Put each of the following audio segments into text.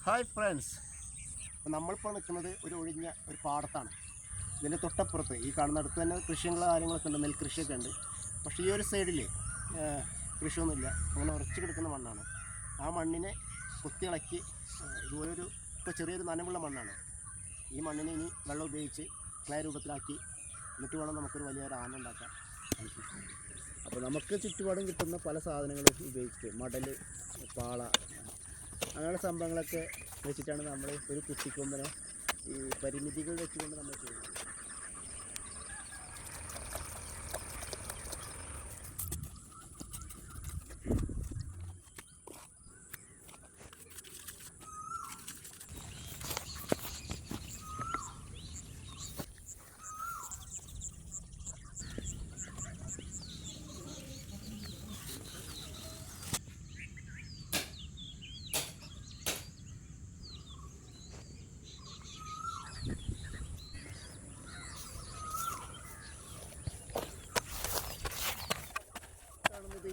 Hi friends, നമ്മളിപ്പോൾ നിൽക്കുന്നത് ഒരു ഒഴിഞ്ഞ ഒരു പാടത്താണ്. ഇതിൻ്റെ തൊട്ടപ്പുറത്ത് ഈ കാണുന്നിടത്ത് തന്നെ കൃഷികളും കാര്യങ്ങളൊക്കെ ഉണ്ട്, നെൽകൃഷിയൊക്കെ ഉണ്ട്. പക്ഷേ ഈ ഒരു സൈഡിൽ കൃഷിയൊന്നുമില്ല, അങ്ങനെ ഉറച്ചു കിടക്കുന്ന മണ്ണാണ്. ആ മണ്ണിനെ കുത്തിയിളക്കി ഇതുപോലൊരു ഇപ്പോൾ ചെറിയൊരു നനവുള്ള മണ്ണാണ്. ഈ മണ്ണിനെ ഇനി വെള്ളം ഉപയോഗിച്ച് ക്ലേ രൂപത്തിലാക്കി എന്നിട്ട് വേണം നമുക്കൊരു വലിയൊരു ആന ഉണ്ടാക്കാൻ. അപ്പോൾ നമുക്ക് ചുറ്റുപാടും കിട്ടുന്ന പല സാധനങ്ങളും ഉപയോഗിച്ച് മടൽ, പാള, അങ്ങനെയുള്ള സംഭവങ്ങളൊക്കെ വെച്ചിട്ടാണ് നമ്മൾ ഒരു കുട്ടിക്കൊമ്പനെ ഈ പരിമിതികൾ വെച്ചുകൊണ്ട് നമ്മൾ ചെയ്യുന്നത്.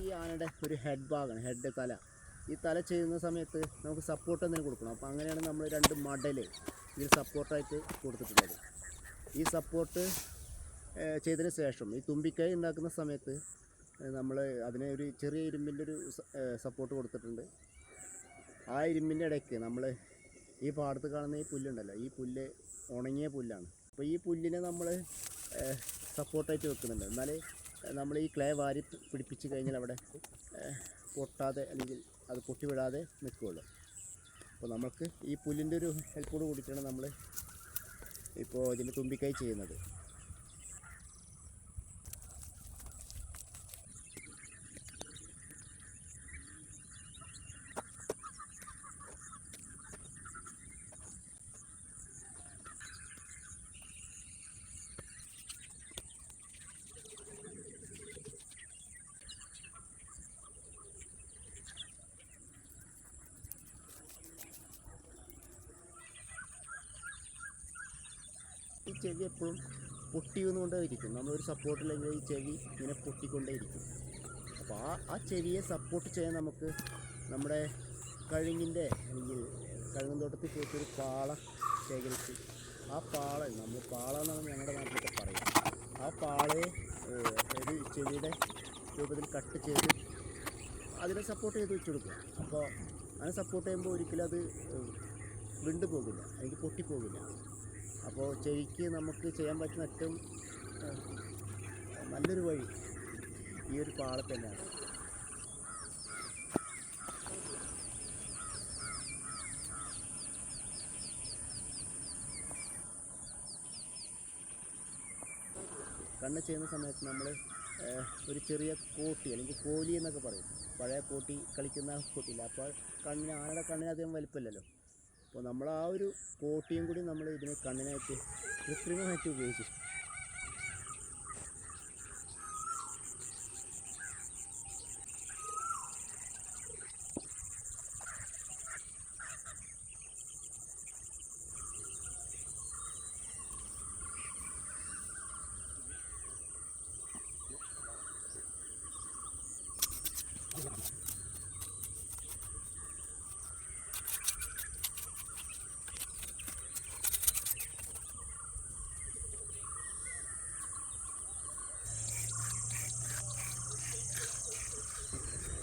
ഈ ആനയുടെ ഒരു ഹെഡ് ഭാഗമാണ്, ഹെഡ് തല. ഈ തല ചെയ്യുന്ന സമയത്ത് നമുക്ക് സപ്പോർട്ട് എന്തെങ്കിലും കൊടുക്കണം. അപ്പോൾ അങ്ങനെയാണ് നമ്മൾ രണ്ട് മടൽ ഇതിൽ സപ്പോർട്ടായിട്ട് കൊടുത്തിട്ടുള്ളത്. ഈ സപ്പോർട്ട് ചെയ്തതിന് ശേഷം ഈ തുമ്പിക്കൈ ഉണ്ടാക്കുന്ന സമയത്ത് നമ്മൾ അതിനെ ഒരു ചെറിയ ഇരുമ്പിൻ്റെ ഒരു സപ്പോർട്ട് കൊടുത്തിട്ടുണ്ട്. ആ ഇരുമ്പിൻ്റെ ഇടയ്ക്ക് നമ്മൾ ഈ പാടത്ത് കാണുന്ന ഈ പുല്ലുണ്ടല്ലോ, ഈ പുല്ല് ഉണങ്ങിയ പുല്ലാണ്. അപ്പോൾ ഈ പുല്ലിനെ നമ്മൾ സപ്പോർട്ടായിട്ട് വെക്കുന്നുണ്ട്. എന്നാലേ നമ്മൾ ഈ ക്ലേ വാരി പിടിപ്പിച്ച് കഴിഞ്ഞാൽ അവിടെ പൊട്ടാതെ അല്ലെങ്കിൽ അത് പൊട്ടി വിടാതെ നിൽക്കുകയുള്ളൂ. അപ്പോൾ നമുക്ക് ഈ പുല്ലിൻ്റെ ഒരു ഹെൽപ്പോട് കൂടിയിട്ടാണ് നമ്മൾ ഇപ്പോൾ ഇതിൻ്റെ തുമ്പിക്കൈ ചെയ്യുന്നത്. ഈ ചെവി എപ്പോഴും പൊട്ടിക്കൊണ്ടേ ഇരിക്കും. നമ്മളൊരു സപ്പോർട്ടില്ലെങ്കിൽ ഈ ചെവി ഇങ്ങനെ പൊട്ടിക്കൊണ്ടേ ഇരിക്കും. അപ്പോൾ ആ ചെവിയെ സപ്പോർട്ട് ചെയ്യാൻ നമുക്ക് നമ്മുടെ കഴുങ്ങിൻ്റെ അല്ലെങ്കിൽ കഴുകുന്തോട്ടത്തിൽ പോയിട്ട് ഒരു പാള ശേഖരിച്ച് ആ പാള, നമ്മൾ പാള എന്നാണ് ഞങ്ങളുടെ നാട്ടിലൊക്കെ പറയുന്നത്, ആ പാളയെ ഒരു ചെവിയുടെ രൂപത്തിൽ കട്ട് ചെയ്ത് അതിനെ സപ്പോർട്ട് ചെയ്ത് വെച്ച് കൊടുക്കുക. അപ്പോൾ അതിനെ സപ്പോർട്ട് ചെയ്യുമ്പോൾ ഒരിക്കലും അത് വിണ്ടു പോകില്ല, അല്ലെങ്കിൽ പൊട്ടിപ്പോകില്ല. അപ്പോൾ ചെവിക്ക് നമുക്ക് ചെയ്യാൻ പറ്റുന്ന ഏറ്റവും നല്ലൊരു വഴി ഈ ഒരു പാള തന്നെയാണ്. കണ്ണ് ചെയ്യുന്ന സമയത്ത് നമ്മൾ ഒരു ചെറിയ കോട്ടി അല്ലെങ്കിൽ കോലി എന്നൊക്കെ പറയും, പഴയ കോട്ടി കളിക്കുന്ന കോട്ടിയില്ല. അപ്പോൾ ആനയുടെ കണ്ണിന് അധികം വലിപ്പമില്ലല്ലോ. അപ്പോൾ നമ്മൾ ആ ഒരു കോട്ടിയും കൂടി നമ്മൾ ഇതിനെ കണ്ണിനായിട്ട് കൃത്രിമമായിട്ട് ഉപയോഗിച്ചു.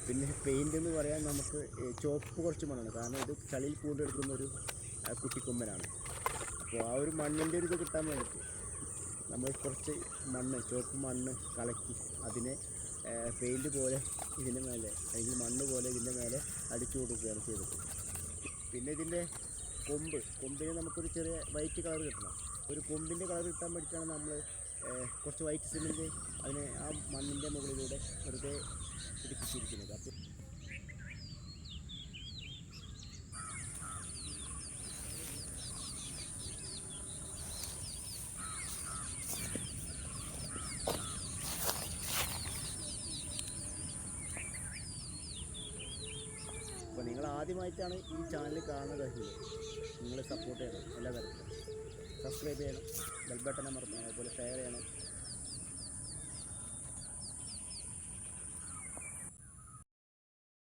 പിന്നെ പെയിൻ്റ് എന്ന് പറയാൻ നമുക്ക് ചുവപ്പ് കുറച്ച് മണ്ണാണ്, കാരണം ഇത് ചളിയിൽ പൂണ്ടെടുക്കുന്ന ഒരു കുട്ടിക്കൊമ്പനാണ്. അപ്പോൾ ആ ഒരു മണ്ണിൻ്റെ ഒരു ഇത് കിട്ടാൻ വേണ്ടിയിട്ട് നമ്മൾ കുറച്ച് മണ്ണ്, ചുവപ്പ് മണ്ണ് കലക്കി അതിനെ പെയിൻറ്റ് പോലെ ഇതിൻ്റെ മേലെ അല്ലെങ്കിൽ മണ്ണ് പോലെ ഇതിൻ്റെ മേലെ അടിച്ചു കൊടുക്കുകയാണ് ചെയ്തത്. പിന്നെ ഇതിൻ്റെ കൊമ്പിന് നമുക്കൊരു ചെറിയ വൈറ്റ് കളർ കിട്ടണം. ഒരു കൊമ്പിൻ്റെ കളർ കിട്ടാൻ വേണ്ടിയിട്ടാണ് നമ്മൾ കുറച്ച് വൈറ്റ് സിമെൻറ്റ് അതിനെ ആ മണ്ണിൻ്റെ മുകളിലൂടെ വെറുതെ പിടിപ്പിച്ചിരിക്കുന്നത്. അപ്പോൾ നിങ്ങൾ ആദ്യമായിട്ടാണ് ഈ ചാനൽ കാണുന്നതെങ്കിൽ നിങ്ങൾ സപ്പോർട്ട് ചെയ്യണം, എല്ലാ തരത്തിലും സബ്സ്ക്രൈബ് ചെയ്യണം, ബെൽ ബട്ടൺ അമർത്തണം, അതുപോലെ ഷെയർ ചെയ്യണം.